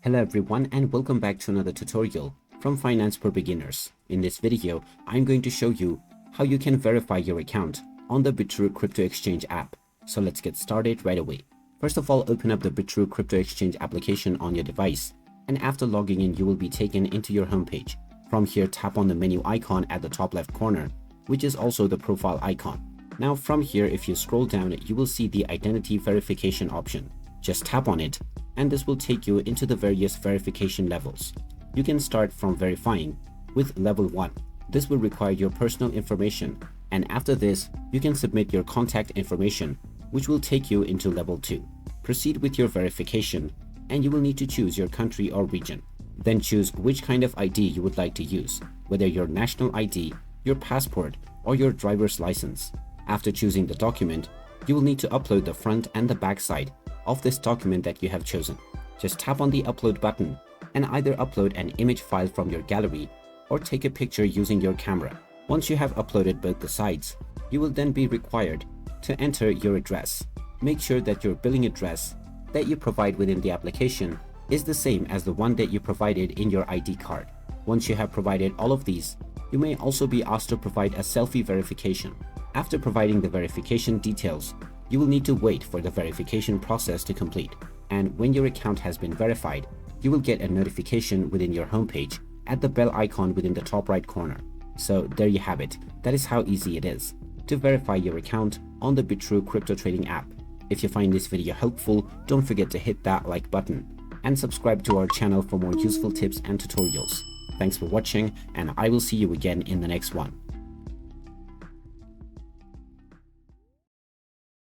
Hello everyone and welcome back to another tutorial from Finance for Beginners. In this video, I'm going to show you how you can verify your account on the Bitrue crypto exchange app. So let's get started right away. First of all, open up the Bitrue crypto exchange application on your device, and after logging in, you will be taken into your homepage. From here, tap on the menu icon at the top left corner, which is also the profile icon. Now from here, if you scroll down, you will see the identity verification option. Just tap on it, and this will take you into the various verification levels. You can start from verifying with level 1. This will require your personal information, and after this, you can submit your contact information, which will take you into level 2. Proceed with your verification, and you will need to choose your country or region. Then choose which kind of ID you would like to use, whether your national ID, your passport, or your driver's license. After choosing the document, you will need to upload the front and the back side of this document that you have chosen. Just tap on the upload button and either upload an image file from your gallery or take a picture using your camera. Once you have uploaded both the sides, you will then be required to enter your address. Make sure that your billing address that you provide within the application is the same as the one that you provided in your ID card. Once you have provided all of these, you may also be asked to provide a selfie verification. After providing the verification details, you will need to wait for the verification process to complete. And when your account has been verified, you will get a notification within your homepage at the bell icon within the top right corner. So there you have it. That is how easy it is to verify your account on the Bitrue crypto trading app. If you find this video helpful, don't forget to hit that like button and subscribe to our channel for more useful tips and tutorials. Thanks for watching, and I will see you again in the next one.